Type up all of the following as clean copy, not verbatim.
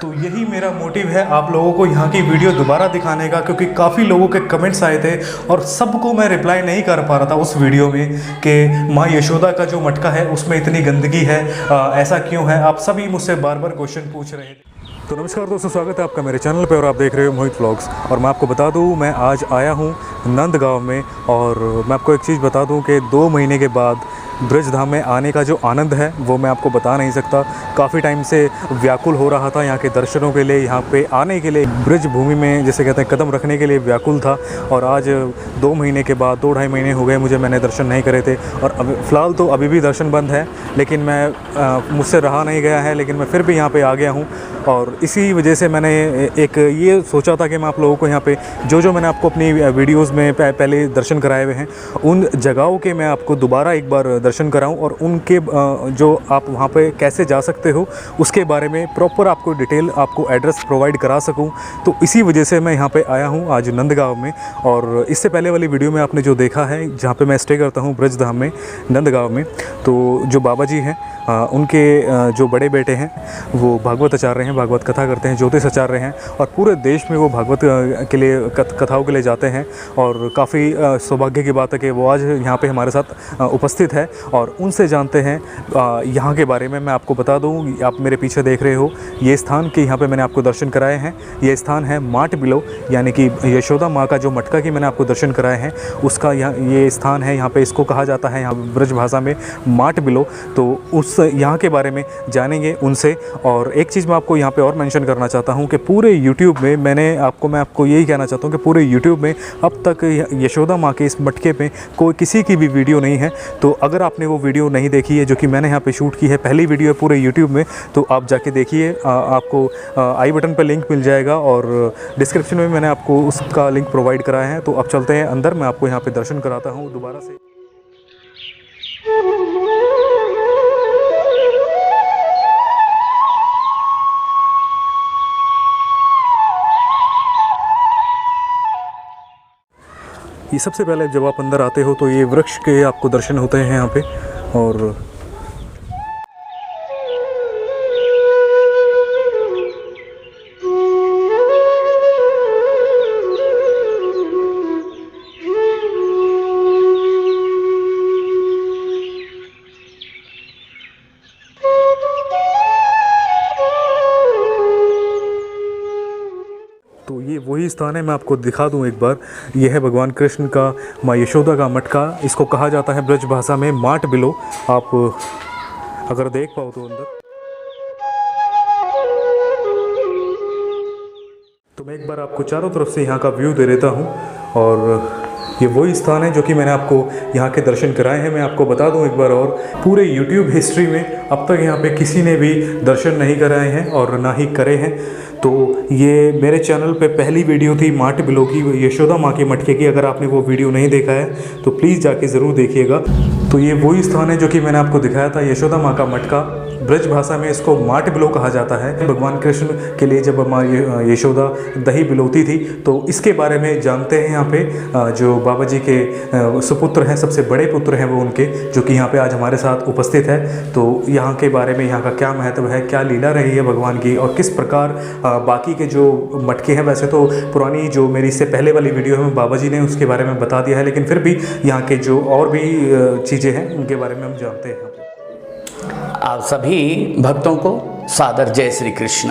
तो यही मेरा मोटिव है आप लोगों को यहाँ की वीडियो दोबारा दिखाने का, क्योंकि काफ़ी लोगों के कमेंट्स आए थे और सबको मैं रिप्लाई नहीं कर पा रहा था उस वीडियो में कि माँ यशोदा का जो मटका है उसमें इतनी गंदगी है, ऐसा क्यों है। आप सभी मुझसे बार बार क्वेश्चन पूछ रहे थे। तो नमस्कार दोस्तों, स्वागत है आपका मेरे चैनल पे और आप देख रहे हो मोहित व्लॉग्स। और मैं आपको बता दूं, मैं आज आया हूं नंदगांव में और मैं आपको एक चीज़ बता दूं कि 2 महीने के बाद ब्रज धाम में आने का जो आनंद है वो मैं आपको बता नहीं सकता। काफ़ी टाइम से व्याकुल हो रहा था यहाँ के दर्शनों के लिए, यहाँ पे आने के लिए, ब्रज भूमि में जैसे कहते हैं कदम रखने के लिए व्याकुल था। और आज 2 महीने के बाद, 2-2.5 महीने हो गए मैंने दर्शन नहीं करे थे और फ़िलहाल तो अभी भी दर्शन बंद है, लेकिन मैं मुझसे रहा नहीं गया है, लेकिन मैं फिर भी यहाँ पर आ गया हूँ। और इसी वजह से मैंने एक ये सोचा था कि मैं आप लोगों को यहाँ पे जो मैंने आपको अपनी वीडियोस में पहले दर्शन कराए हुए हैं उन जगहों के मैं आपको दोबारा एक बार दर्शन कराऊं और उनके जो आप वहाँ पे कैसे जा सकते हो उसके बारे में प्रॉपर आपको डिटेल, आपको एड्रेस प्रोवाइड करा सकूं। तो इसी वजह से मैं यहाँ पे आया हूँ आज नंदगांव में। और इससे पहले वाली वीडियो में आपने जो देखा है जहाँ पे मैं स्टे करता हूँ ब्रज धाम में नंदगांव में, तो जो बाबा जी हैं उनके जो बड़े बेटे हैं वो भागवत आचार्य हैं, भागवत कथा करते हैं, ज्योतिष आचार्य हैं और पूरे देश में वो भागवत के लिए कथाओं के लिए जाते हैं। और काफ़ी सौभाग्य की बात है कि वो आज यहाँ पे हमारे साथ उपस्थित है और उनसे जानते हैं यहाँ के बारे में। मैं आपको बता दूँ, आप मेरे पीछे देख रहे हो ये स्थान के यहाँ पे मैंने आपको दर्शन कराए हैं। ये स्थान है माट बिलो, यानी कि यशोदा माँ का जो मटका की मैंने आपको दर्शन कराए हैं उसका ये स्थान है। यहाँ पे इसको कहा जाता है यहाँ ब्रज भाषा में माट बिलो। तो उस यहाँ के बारे में जानेंगे उनसे। और एक चीज़ मैं आपको यहाँ पे और मेंशन करना चाहता हूँ कि पूरे YouTube में मैं आपको यही कहना चाहता हूँ कि पूरे YouTube में अब तक यशोदा माँ के इस मटके पे कोई किसी की भी वीडियो नहीं है। तो अगर आपने वो वीडियो नहीं देखी है जो कि मैंने यहाँ पे शूट की है, पहली वीडियो है पूरे YouTube में, तो आप जाके देखिए। आपको आई बटन पर लिंक मिल जाएगा और डिस्क्रिप्शन में मैंने आपको उसका लिंक प्रोवाइड कराया है। तो अब चलते हैं अंदर, मैं आपको यहाँ पर दर्शन कराता हूँ दोबारा से। ये सबसे पहले जब आप अंदर आते हो तो ये वृक्ष के आपको दर्शन होते हैं यहाँ पे। और तो ये वही स्थान है, मैं आपको दिखा दूं एक बार। ये है भगवान कृष्ण का, माँ यशोदा का मटका। इसको कहा जाता है ब्रज भाषा में माट बिलो। आप अगर देख पाओ तो अंदर, तो मैं एक बार आपको चारों तरफ से यहाँ का व्यू दे देता हूँ। और ये वही स्थान है जो कि मैंने आपको यहाँ के दर्शन कराए हैं। मैं आपको बता दूं एक बार और, पूरे YouTube हिस्ट्री में अब तक यहाँ पे किसी ने भी दर्शन नहीं कराए हैं और ना ही करे हैं। तो ये मेरे चैनल पे पहली वीडियो थी माट बिलो की, यशोदा माँ के मटके की। अगर आपने वो वीडियो नहीं देखा है तो प्लीज़ जाके ज़रूर देखिएगा। तो ये वही स्थान है जो कि मैंने आपको दिखाया था, यशोदा माँ का मटका। ब्रज भाषा में इसको माट बिलो कहा जाता है। भगवान कृष्ण के लिए जब माँ यशोदा दही बिलोती थी, तो इसके बारे में जानते हैं यहाँ पे। जो बाबा जी के सुपुत्र हैं, सबसे बड़े पुत्र हैं वो उनके, जो कि यहाँ पे आज हमारे साथ उपस्थित है। तो यहाँ के बारे में, यहाँ का क्या महत्व है, क्या लीला रही है भगवान की और किस प्रकार बाकी के जो मटके हैं, वैसे तो पुरानी जो मेरी इससे पहले वाली वीडियो है बाबा जी ने उसके बारे में बता दिया है, लेकिन फिर भी यहाँ के जो और भी चीज़ें हैं उनके बारे में हम जानते हैं। आप सभी भक्तों को सादर जय श्री कृष्ण।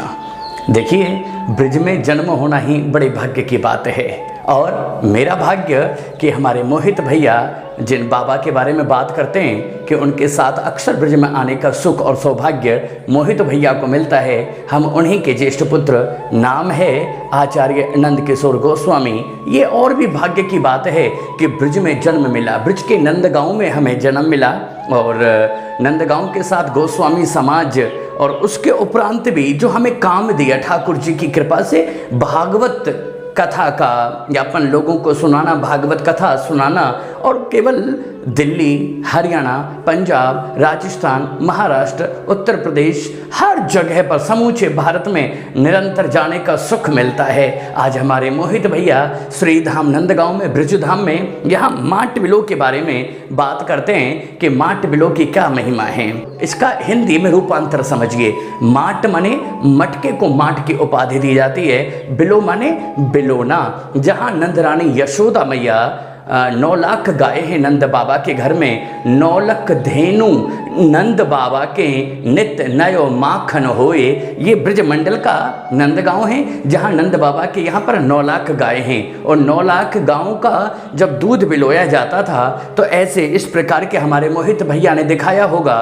देखिए, ब्रज में जन्म होना ही बड़े भाग्य की बात है और मेरा भाग्य कि हमारे मोहित भैया जिन बाबा के बारे में बात करते हैं कि उनके साथ अक्सर ब्रज में आने का सुख और सौभाग्य मोहित भैया को मिलता है। हम उन्हीं के ज्येष्ठ पुत्र, नाम है आचार्य नंद किशोर गोस्वामी। ये और भी भाग्य की बात है कि ब्रज में जन्म मिला, ब्रज के नंदगांव में हमें जन्म मिला और नंदगांव के साथ गोस्वामी समाज और उसके उपरांत भी जो हमें काम दिया ठाकुर जी की कृपा से, भागवत कथा का या अपन लोगों को सुनाना, भागवत कथा सुनाना और केवल दिल्ली, हरियाणा, पंजाब, राजस्थान, महाराष्ट्र, उत्तर प्रदेश, हर जगह पर समूचे भारत में निरंतर जाने का सुख मिलता है। आज हमारे मोहित भैया श्रीधाम नंदगांव में, ब्रजधाम में, यहाँ माट बिलो के बारे में बात करते हैं कि माट बिलो की क्या महिमा है। इसका हिंदी में रूपांतर समझिए। माट माने मटके को माट की उपाधि दी जाती है, बिलो माने बिलोना। जहाँ नंद रानी यशोदा मैया 9 लाख गाय हैं नंद बाबा के घर में, 9 लाख धेनु नंद बाबा के नित्य नयो माखन होए। ये ब्रजमंडल का नंदगांव है, जहाँ नंद बाबा के यहाँ पर 9 लाख गाय हैं और 9 लाख गायों का जब दूध बिलोया जाता था तो ऐसे इस प्रकार के हमारे मोहित भैया ने दिखाया होगा।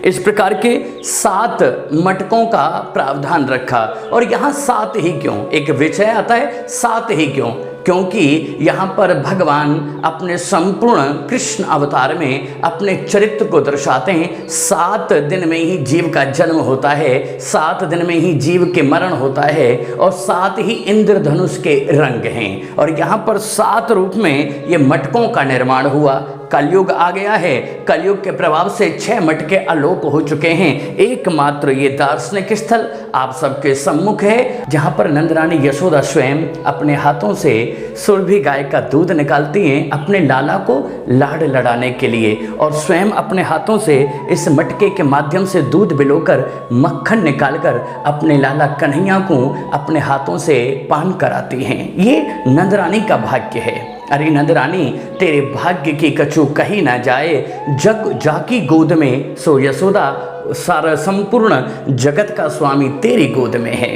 इस प्रकार के 7 मटकों का प्रावधान रखा। और यहाँ 7 ही क्यों? एक विषय आता है 7 ही क्यों? क्योंकि यहाँ पर भगवान अपने संपूर्ण कृष्ण अवतार में अपने चरित्र को दर्शाते हैं। 7 दिन में ही जीव का जन्म होता है, 7 दिन में ही जीव के मरण होता है और 7 ही इंद्रधनुष के रंग हैं। और यहाँ पर 7 रूप में ये मटकों का निर्माण हुआ। कलयुग आ गया है, कलयुग के प्रभाव से 6 मटके अलोप हो चुके हैं। एकमात्र ये दार्शनिक स्थल आप सबके सम्मुख है, जहाँ पर नंदरानी यशोदा स्वयं अपने हाथों से सुरभि गाय का दूध निकालती हैं अपने लाला को लाड़ लड़ाने के लिए, और स्वयं अपने हाथों से इस मटके के माध्यम से दूध बिलोकर मक्खन निकालकर अपने लाला कन्हैया को अपने हाथों से पान कराती हैं। ये नंदरानी का भाग्य है। अरे नंदरानी, तेरे भाग्य की कछु कही ना जाए, जग जाकी गोद में सो यशोदा, सारा संपूर्ण जगत का स्वामी तेरी गोद में है।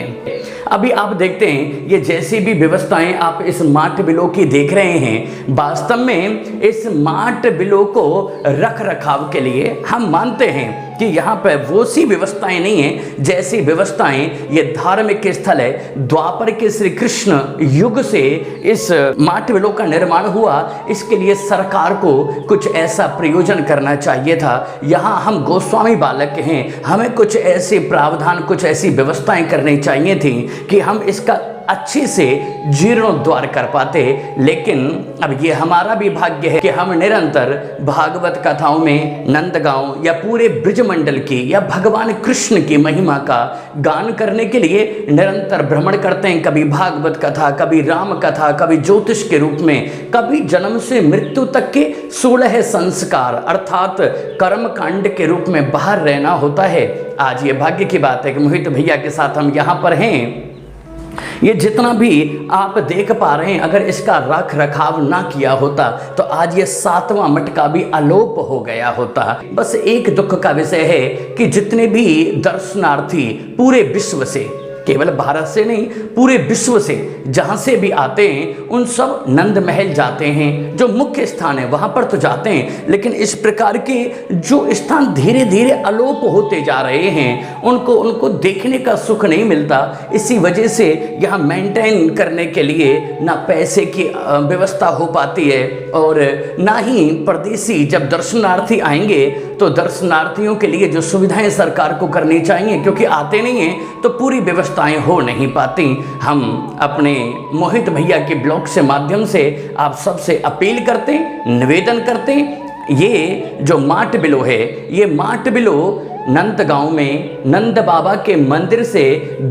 अभी आप देखते हैं ये जैसी भी व्यवस्थाएं आप इस माट बिलो की देख रहे हैं, वास्तव में इस माट बिलो को रख रखाव के लिए हम मानते हैं कि यहाँ पर वो सी व्यवस्थाएं नहीं हैं जैसी व्यवस्थाएं ये धार्मिक स्थल है। द्वापर के श्री कृष्ण युग से इस माट बिलो का निर्माण हुआ, इसके लिए सरकार को कुछ ऐसा प्रयोजन करना चाहिए था। यहाँ हम गोस्वामी बालक हैं, हमें कुछ ऐसे प्रावधान, कुछ ऐसी व्यवस्थाएं करनी चाहिए थी कि हम इसका अच्छे से जीर्णोद्धार कर पाते। लेकिन अब ये हमारा भी भाग्य है कि हम निरंतर भागवत कथाओं में नंदगांव या पूरे ब्रजमंडल की या भगवान कृष्ण की महिमा का गान करने के लिए निरंतर भ्रमण करते हैं। कभी भागवत कथा, कभी राम कथा, कभी ज्योतिष के रूप में, कभी जन्म से मृत्यु तक के 16 संस्कार अर्थात कर्म कांड के रूप में बाहर रहना होता है। आज ये भाग्य की बात है कि मोहित भैया के साथ हम यहाँ पर हैं। ये जितना भी आप देख पा रहे हैं, अगर इसका रख रखाव ना किया होता तो आज ये 7वां मटका भी अलोप हो गया होता। बस एक दुख का विषय है कि जितने भी दर्शनार्थी पूरे विश्व से, केवल भारत से नहीं पूरे विश्व से जहाँ से भी आते हैं, उन सब नंद महल जाते हैं। जो मुख्य स्थान है वहाँ पर तो जाते हैं, लेकिन इस प्रकार के जो स्थान धीरे धीरे अलोप होते जा रहे हैं उनको देखने का सुख नहीं मिलता। इसी वजह से यहाँ मेंटेन करने के लिए ना पैसे की व्यवस्था हो पाती है और ना ही परदेसी जब दर्शनार्थी आएंगे तो दर्शनार्थियों के लिए जो सुविधाएं सरकार को करनी चाहिए, क्योंकि आते नहीं हैं तो पूरी व्यवस्थाएं हो नहीं पाती। हम अपने मोहित भैया के ब्लॉग से माध्यम से आप सबसे अपील करते हैं, निवेदन करते हैं, ये जो माट बिलो है, ये माट बिलो नंदगांव में नंद बाबा के मंदिर से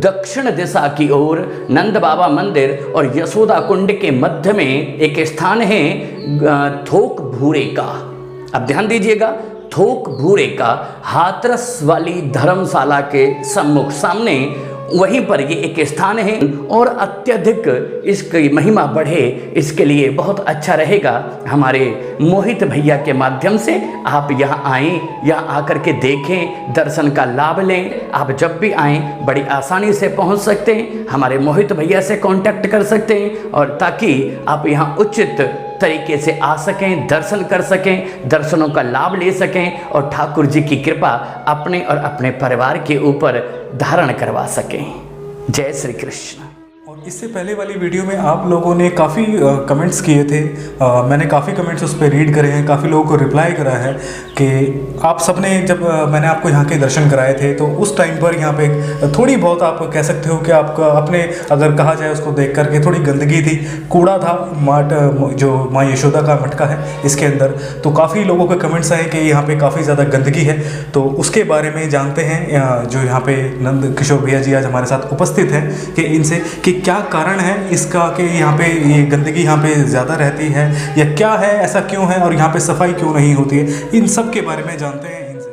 दक्षिण दिशा की ओर नंद बाबा मंदिर और यशोदा कुंड के मध्य में एक स्थान है थोक भूरे का। अब ध्यान दीजिएगा, थोक भूरे का हाथरस वाली धर्मशाला के सम्मुख सामने वहीं पर ये एक स्थान है और अत्यधिक इसकी महिमा बढ़े, इसके लिए बहुत अच्छा रहेगा हमारे मोहित भैया के माध्यम से आप यहाँ आएँ, यहाँ आकर के देखें, दर्शन का लाभ लें। आप जब भी आएँ बड़ी आसानी से पहुँच सकते हैं, हमारे मोहित भैया से कांटेक्ट कर सकते हैं और ताकि आप यहाँ उचित तरीके से आ सकें, दर्शन कर सकें, दर्शनों का लाभ ले सकें और ठाकुर जी की कृपा अपने और अपने परिवार के ऊपर धारण करवा सकें। जय श्री कृष्ण। और इससे पहले वाली वीडियो में आप लोगों ने काफ़ी कमेंट्स किए थे। मैंने काफ़ी कमेंट्स उस पर रीड करे हैं, काफ़ी लोगों को रिप्लाई करा है कि आप सबने जब मैंने आपको यहाँ के दर्शन कराए थे तो उस टाइम पर यहाँ पे थोड़ी बहुत आप कह सकते हो कि आपका अपने अगर कहा जाए उसको देख करके थोड़ी गंदगी थी, कूड़ा था माट जो माँ यशोदा का मटका है इसके अंदर। तो काफ़ी लोगों के कमेंट्स आए कि यहाँ पे काफ़ी ज़्यादा गंदगी है, तो उसके बारे में जानते हैं जो यहाँ पे नंद किशोर भैया जी आज हमारे साथ उपस्थित हैं कि इनसे कि क्या कारण है इसका कि यहाँ पे ये गंदगी यहाँ पे ज़्यादा रहती है या क्या है, ऐसा क्यों है और यहाँ पे सफाई क्यों नहीं होती है, इन सब के बारे में जानते हैं इनसे।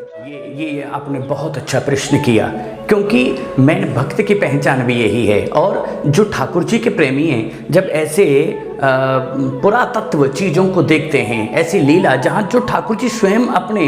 ये आपने बहुत अच्छा प्रश्न किया, क्योंकि मैंने भक्त की पहचान भी यही है। और जो ठाकुर जी के प्रेमी हैं, जब ऐसे पुरातत्व चीज़ों को देखते हैं, ऐसी लीला जहाँ जो ठाकुर जी स्वयं अपने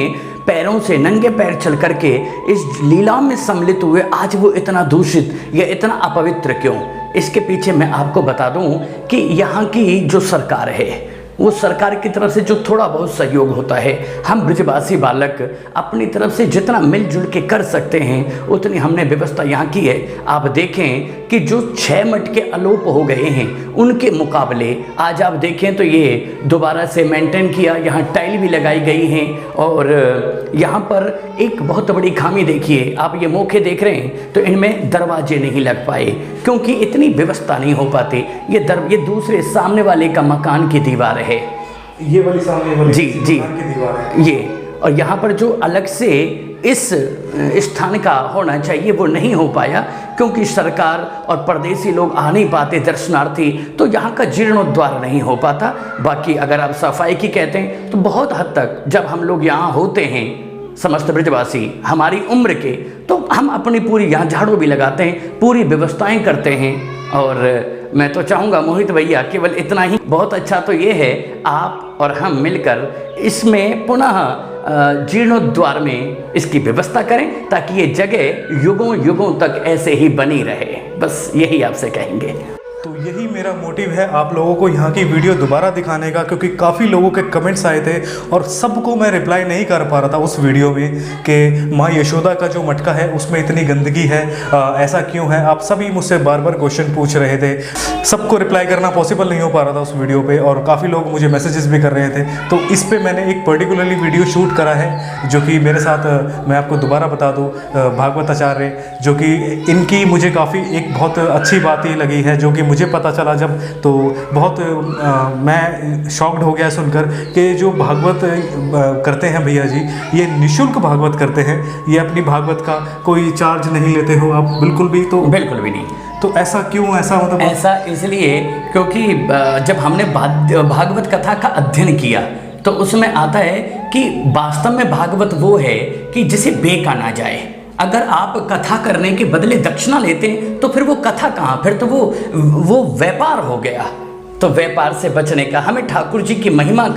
पैरों से नंगे पैर चल करके इस लीला में सम्मिलित हुए, आज वो इतना दूषित या इतना अपवित्र क्यों? इसके पीछे मैं आपको बता दूं कि यहाँ की जो सरकार है, वो सरकार की तरफ से जो थोड़ा बहुत सहयोग होता है, हम ब्रजवासी बालक अपनी तरफ से जितना मिलजुल के कर सकते हैं उतनी हमने व्यवस्था यहाँ की है। आप देखें कि जो 6 मटके अलोप हो गए हैं उनके मुकाबले आज आप देखें तो ये दोबारा से मेंटेन किया, यहाँ टाइल भी लगाई गई हैं। और यहाँ पर एक बहुत बड़ी खामी देखिए, आप ये मौके देख रहे हैं तो इनमें दरवाजे नहीं लग पाए क्योंकि इतनी व्यवस्था नहीं हो पाती। ये दूसरे सामने वाले का मकान की दीवार है, ये वाली सामने वाली जी जी की दीवार है ये। और यहाँ पर जो अलग से इस स्थान का होना चाहिए वो नहीं हो पाया क्योंकि सरकार और परदेसी लोग आ नहीं पाते दर्शनार्थी, तो यहाँ का जीर्णोद्धार नहीं हो पाता। बाकी अगर आप सफाई की कहते हैं तो बहुत हद तक जब हम लोग यहाँ होते हैं समस्त ब्रजवासी हमारी उम्र के, तो हम अपनी पूरी यहाँ झाड़ू भी लगाते हैं, पूरी व्यवस्थाएं करते हैं। और मैं तो चाहूँगा मोहित भैया केवल इतना ही बहुत अच्छा तो ये है, आप और हम मिलकर इसमें पुनः जीर्णोद्धार में इसकी व्यवस्था करें ताकि ये जगह युगों युगों तक ऐसे ही बनी रहे। बस यही आपसे कहेंगे। तो यही मेरा मोटिव है आप लोगों को यहाँ की वीडियो दोबारा दिखाने का, क्योंकि काफ़ी लोगों के कमेंट्स आए थे और सबको मैं रिप्लाई नहीं कर पा रहा था उस वीडियो में कि माँ यशोदा का जो मटका है उसमें इतनी गंदगी है, ऐसा क्यों है। आप सभी मुझसे बार बार क्वेश्चन पूछ रहे थे, सबको रिप्लाई करना पॉसिबल नहीं हो पा रहा था उस वीडियो पर और काफ़ी लोग मुझे मैसेजेस भी कर रहे थे। तो इस पर मैंने एक पर्टिकुलरली वीडियो शूट करा है जो कि मेरे साथ, मैं आपको दोबारा बता दूँ, भागवत आचार्य, जो कि इनकी मुझे काफ़ी एक बहुत अच्छी बात ये लगी है जो कि मुझे पता चला जब, तो बहुत मैं शॉक्ड हो गया सुनकर कि जो भागवत करते हैं भैया जी, ये निशुल्क भागवत करते हैं, ये अपनी भागवत का कोई चार्ज नहीं लेते हो आप बिल्कुल भी? तो बिल्कुल भी नहीं। तो ऐसा क्यों? ऐसा मतलब ऐसा इसलिए क्योंकि जब हमने भागवत कथा का अध्ययन किया तो उसमें आता है कि वास्तव में भागवत वो है कि जिसे बेका ना जाए। अगर आप कथा करने के बदले दक्षिणा लेते हैं तो फिर वो कथा कहाँ, फिर तो वो व्यापार हो गया। तो व्यापार से बचने का, हमें ठाकुर जी की महिमा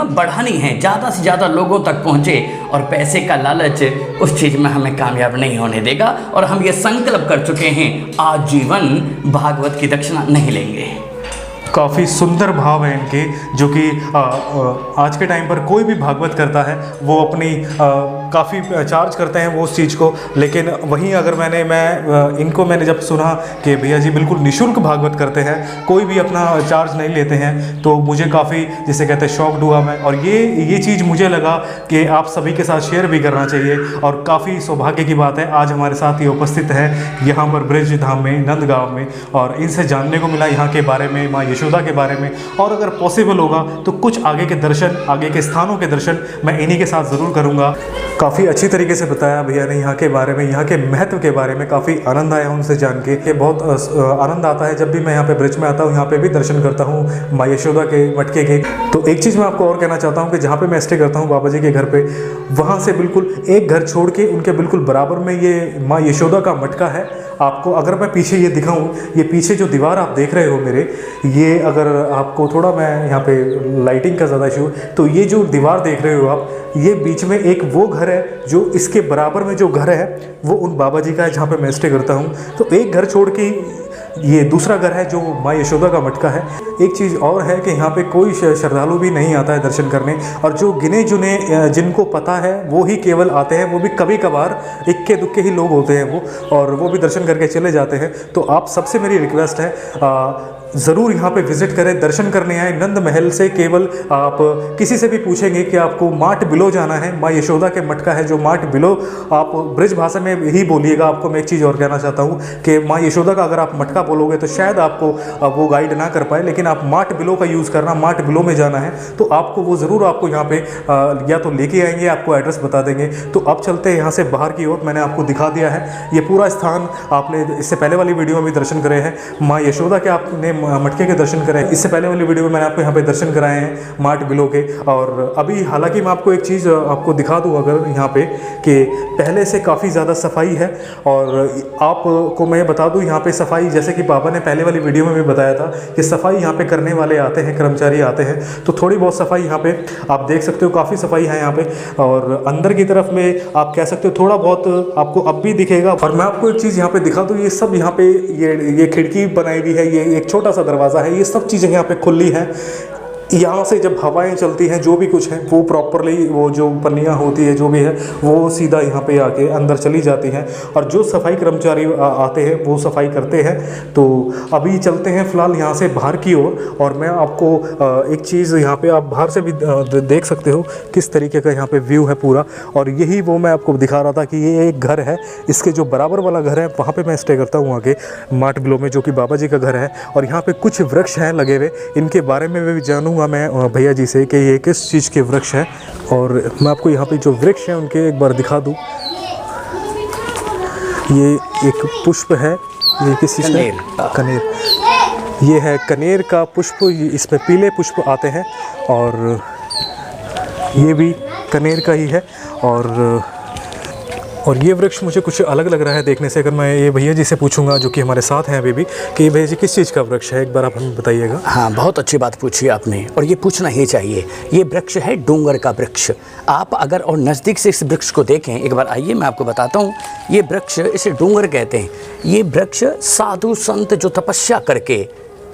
बढ़ानी है, ज़्यादा से ज़्यादा लोगों तक पहुँचे, और पैसे का लालच उस चीज़ में हमें कामयाब नहीं होने देगा। और हम ये संकल्प कर चुके हैं आजीवन भागवत की दक्षिणा नहीं लेंगे। काफ़ी सुंदर भाव है इनके, जो कि आज के टाइम पर कोई भी भागवत करता है वो अपनी काफ़ी चार्ज करते हैं वो उस चीज़ को। लेकिन वहीं अगर इनको मैंने जब सुना कि भैया जी बिल्कुल निशुल्क भागवत करते हैं, कोई भी अपना चार्ज नहीं लेते हैं, तो मुझे काफ़ी, जिसे कहते हैं, शॉक्ड हुआ मैं। और ये चीज़ मुझे लगा कि आप सभी के साथ शेयर भी करना चाहिए। और काफ़ी सौभाग्य की बात है आज हमारे साथ ये उपस्थित है यहाँ पर ब्रज धाम में, नंदगांव में, और इनसे जानने को मिला यहाँ के बारे में, माँ यशोदा के बारे में। और अगर पॉसिबल होगा तो कुछ आगे के दर्शन, आगे के स्थानों के दर्शन मैं इन्हीं के साथ ज़रूर करूँगा। काफ़ी अच्छी तरीके से बताया भैया ने यहाँ के बारे में, यहाँ के महत्व के बारे में। काफ़ी आनंद आया उनसे जान के बहुत आनंद आता है जब भी मैं यहाँ पे ब्रज में आता हूँ, यहाँ पे भी दर्शन करता हूँ माँ यशोदा के मटके के। तो एक चीज़ मैं आपको और कहना चाहता हूँ कि जहाँ पे मैं स्टे करता हूँ बाबा जी के घर पे, वहाँ से बिल्कुल एक घर छोड़ के उनके बिल्कुल बराबर में ये माँ यशोदा का मटका है। आपको अगर मैं पीछे ये दिखाऊँ, ये पीछे जो दीवार आप देख रहे हो मेरे, ये अगर आपको थोड़ा, मैं यहाँ पे लाइटिंग का ज़्यादा इशू, तो ये जो दीवार देख रहे हो आप, ये बीच में एक वो घर है जो इसके बराबर में जो घर है वो उन बाबा जी का है जहाँ पे मैं स्टे करता हूँ। तो एक घर छोड़ के ये दूसरा घर है जो माँ यशोदा का मटका है। एक चीज़ और है कि यहाँ पे कोई श्रद्धालु भी नहीं आता है दर्शन करने, और जो गिने चुने जिनको पता है वो ही केवल आते हैं, वो भी कभी कभार इक्के दुक्के ही लोग होते हैं वो, और वो भी दर्शन करके चले जाते हैं। तो आप सबसे मेरी रिक्वेस्ट है, ज़रूर यहाँ पे विज़िट करें, दर्शन करने आए। नंद महल से केवल आप किसी से भी पूछेंगे कि आपको माट बिलो जाना है, माँ यशोदा के मटका है जो माट बिलो, आप ब्रिज भाषा में ही बोलिएगा। आपको मैं एक चीज़ और कहना चाहता हूँ कि माँ यशोदा का अगर आप मटका बोलोगे तो शायद आपको वो गाइड ना कर पाए, लेकिन आप माट बिलो का यूज़ करना, माट बिलो में जाना है तो आपको वो ज़रूर आपको यहाँ पे या तो लेके आएंगे, आपको एड्रेस बता देंगे। तो अब चलते हैं यहाँ से बाहर की ओर। मैंने आपको दिखा दिया है ये पूरा स्थान, आपने इससे पहले वाली वीडियो में भी दर्शन करे हैं। माँ यशोदा के आपने मटके के दर्शन करें, इससे पहले वाली वीडियो में मैंने आपको यहाँ पे दर्शन कराए हैं माट बिलो के। और अभी हालांकि मैं आपको एक चीज़ आपको दिखा दूँ अगर यहाँ पे, कि पहले से काफ़ी ज़्यादा सफाई है। और आपको मैं बता दूँ यहाँ पे सफाई, जैसे कि पापा ने पहले वाली वीडियो में भी बताया था कि सफाई यहाँ पे करने वाले आते हैं, कर्मचारी आते हैं, तो थोड़ी बहुत सफाई यहाँ पे आप देख सकते हो, काफ़ी सफाई है यहाँ पे। और अंदर की तरफ में आप कह सकते हो थोड़ा बहुत आपको अब भी दिखेगा। और मैं आपको एक चीज़ यहाँ पे दिखा दूँ, ये सब यहाँ पे ये खिड़की बनाई हुई है, ये एक छोटा सा दरवाज़ा है, ये सब चीज़ें यहाँ पे खुली हैं। यहाँ से जब हवाएं चलती हैं, जो भी कुछ है वो प्रॉपरली, वो जो पन्नियाँ होती है जो भी है वो सीधा यहाँ पे आके अंदर चली जाती हैं। और जो सफाई कर्मचारी आते हैं वो सफाई करते हैं। तो अभी चलते हैं फ़िलहाल यहाँ से बाहर की ओर। और मैं आपको एक चीज़ यहाँ पे आप बाहर से भी देख सकते हो किस तरीके का यहाँ पे व्यू है पूरा। और यही वो मैं आपको दिखा रहा था कि ये एक घर है, इसके जो बराबर वाला घर है वहाँ पर मैं स्टे करता हूँ आगे माट बिलो में, जो कि बाबा जी का घर है। और यहाँ पर कुछ वृक्ष हैं लगे हुए, इनके बारे में भी जानूँ मैं भैया जी से कि ये किस चीज़ के वृक्ष हैं। और मैं आपको यहाँ पे जो वृक्ष हैं उनके एक बार दिखा दूँ। ये एक पुष्प है, ये किस चीज़ का? कनेर। ये है कनेर का पुष्प, इसमें पीले पुष्प आते हैं और ये भी कनेर का ही है। और ये वृक्ष मुझे कुछ अलग लग रहा है देखने से। अगर मैं ये भैया जी से पूछूंगा जो कि हमारे साथ हैं अभी भी, कि ये भैया जी किस चीज़ का वृक्ष है, एक बार आप हमें बताइएगा। हाँ, बहुत अच्छी बात पूछी आपने, और ये पूछना ही चाहिए। ये वृक्ष है डोंगर का वृक्ष। आप अगर और नज़दीक से इस वृक्ष को देखें, एक बार आइए मैं आपको बताता हूँ। ये वृक्ष, इसे डोंगर कहते हैं। ये वृक्ष साधु संत जो तपस्या करके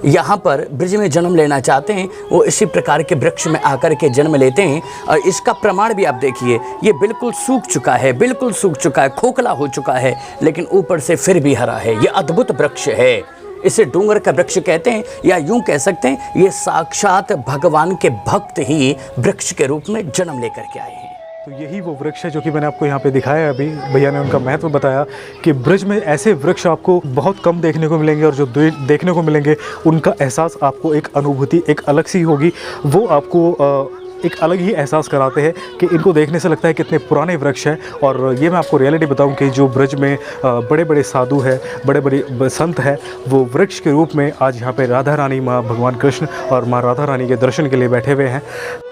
यहाँ पर ब्रिज में जन्म लेना चाहते हैं, वो इसी प्रकार के वृक्ष में आकर के जन्म लेते हैं। और इसका प्रमाण भी आप देखिए, ये बिल्कुल सूख चुका है, बिल्कुल सूख चुका है, खोखला हो चुका है, लेकिन ऊपर से फिर भी हरा है। ये अद्भुत वृक्ष है, इसे डोंगर का वृक्ष कहते हैं, या यूं कह सकते हैं ये साक्षात भगवान के भक्त ही वृक्ष के रूप में जन्म लेकर के आए हैं। तो यही वो वृक्ष है जो कि मैंने आपको यहाँ पे दिखाया है। अभी भैया ने उनका महत्व बताया कि ब्रिज में ऐसे वृक्ष आपको बहुत कम देखने को मिलेंगे, और जो देखने को मिलेंगे उनका एहसास आपको, एक अनुभूति एक अलग सी होगी। वो आपको एक अलग ही एहसास कराते हैं कि इनको देखने से लगता है कितने पुराने वृक्ष हैं। और ये मैं आपको रियलिटी बताऊं कि जो ब्रिज में बड़े बड़े साधु हैं, बड़े बड़े संत हैं, वो वृक्ष के रूप में आज यहाँ पे राधा रानी, माँ भगवान कृष्ण और माँ राधा रानी के दर्शन के लिए बैठे हुए हैं।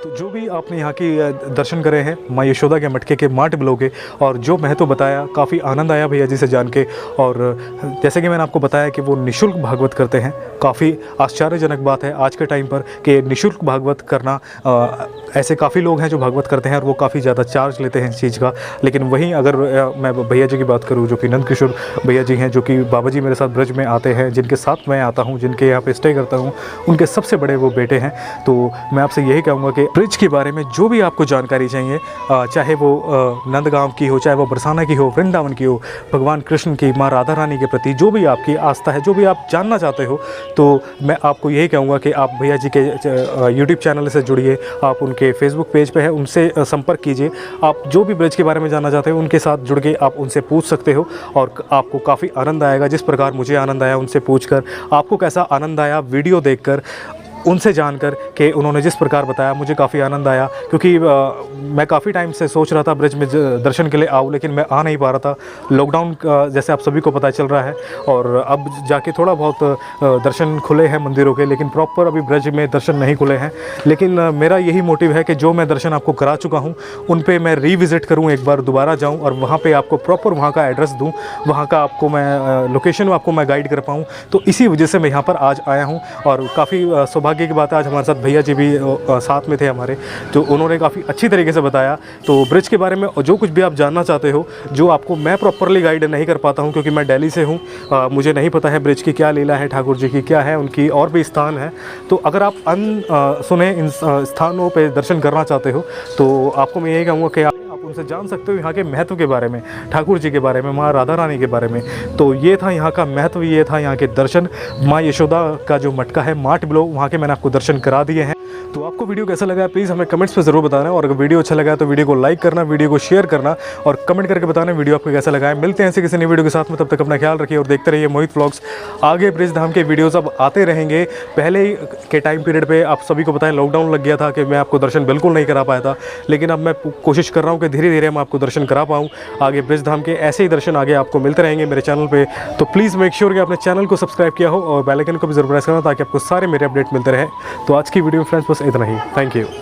तो जो भी आपने यहाँ की दर्शन करे हैं माँ यशोदा के मटके के, माट बिलो के, और जो महत्व बताया, काफ़ी आनंद आया भैया जी से जान के। और जैसे कि मैंने आपको बताया कि वो निःशुल्क भागवत करते हैं। काफ़ी आश्चर्यजनक बात है आज के टाइम पर कि निःशुल्क भागवत करना, ऐसे काफ़ी लोग हैं जो भागवत करते हैं और वो काफ़ी ज़्यादा चार्ज लेते हैं इस चीज़ का। लेकिन वहीं अगर मैं भैया जी की बात करूं, जो कि नंद किशोर भैया जी हैं, जो कि बाबा जी मेरे साथ ब्रज में आते हैं, जिनके साथ मैं आता हूं, जिनके यहाँ पे स्टे करता हूं, उनके सबसे बड़े वो बेटे हैं। तो मैं आपसे यही कहूँगा कि ब्रिज के बारे में जो भी आपको जानकारी चाहिए, चाहे वो नंदगांव की हो, चाहे वो बरसाना की हो, वृंदावन की हो, भगवान कृष्ण की, माँ राधा रानी के प्रति जो भी आपकी आस्था है, जो भी आप जानना चाहते हो, तो मैं आपको यही कहूँगा कि आप भैया जी के यूट्यूब चैनल से जुड़िए, आप उनके फेसबुक पेज पे है उनसे संपर्क कीजिए। आप जो भी ब्रिज के बारे में जानना चाहते हो उनके साथ जुड़ के आप उनसे पूछ सकते हो, और आपको काफ़ी आनंद आएगा। जिस प्रकार मुझे आनंद आया उनसे पूछकर, आपको कैसा आनंद आया वीडियो देखकर, उनसे जानकर कि उन्होंने जिस प्रकार बताया, मुझे काफ़ी आनंद आया। क्योंकि मैं काफ़ी टाइम से सोच रहा था ब्रिज में दर्शन के लिए आऊँ, लेकिन मैं आ नहीं पा रहा था। लॉकडाउन जैसे आप सभी को पता चल रहा है, और अब जाके थोड़ा बहुत दर्शन खुले हैं मंदिरों के, लेकिन प्रॉपर अभी ब्रिज में दर्शन नहीं खुले हैं। लेकिन मेरा यही मोटिव है कि जो मैं दर्शन आपको करा चुका हूँ उन पे मैं रिविज़िट करूँ, एक बार दोबारा जाऊँ और वहाँ पर आपको प्रॉपर वहाँ का एड्रेस दूँ, वहाँ का आपको मैं लोकेशन आपको मैं गाइड कर पाऊँ। तो इसी वजह से मैं यहाँ पर आज आया हूँ, और काफ़ी सौभाग्य सौभाग्य की बात है आज हमारे साथ भैया जी भी साथ में थे हमारे, तो उन्होंने काफ़ी अच्छी तरीके से बताया। तो ब्रिज के बारे में जो कुछ भी आप जानना चाहते हो, जो आपको मैं प्रॉपरली गाइड नहीं कर पाता हूँ क्योंकि मैं दिल्ली से हूँ, मुझे नहीं पता है ब्रिज की क्या लीला है, ठाकुर जी की क्या है, उनकी और भी स्थान है। तो अगर आप सुने इन स्थानों पे दर्शन करना चाहते हो तो आपको मैं यही कहूँगा कि आप उनसे जान सकते हो यहाँ के महत्व के बारे में, ठाकुर जी के बारे में, माँ राधा रानी के बारे में। तो ये था यहाँ का महत्व, ये था यहाँ के दर्शन। माँ यशोदा का जो मटका है मार्ट बिलो, वहाँ के मैंने आपको दर्शन करा दिए हैं। तो आपको वीडियो कैसा लगा प्लीज़ हमें कमेंट्स पे ज़रूर बताना, और अगर वीडियो अच्छा लगा तो वीडियो को लाइक करना, वीडियो को शेयर करना और कमेंट करके बताना वीडियो आपको कैसा लगा है। मिलते हैं ऐसे किसी नई वीडियो के साथ में, तब तक अपना ख्याल रखिए और देखते रहिए मोहित व्लॉग्स। आगे ब्रिज धाम के वीडियोज़ अब आते रहेंगे। पहले के टाइम पीरियड पे आप सभी को पता है लॉकडाउन लग गया था कि मैं आपको दर्शन बिल्कुल नहीं करा पाया था, लेकिन अब मैं कोशिश कर रहा हूँ कि धीरे धीरे मैं आपको दर्शन करा पाऊँ। आगे ब्रिज धाम के ऐसे ही दर्शन आगे आपको मिलते रहेंगे मेरे चैनल पर। तो प्लीज़ मेक श्योर कि आपने चैनल को सब्सक्राइब किया हो और बेल आइकन को भी जरूर प्रेस करना ताकि आपको सारे मेरे अपडेट मिलते रहे। तो आज की वीडियो फ्रेंड्स बस इतना ही। Thank you.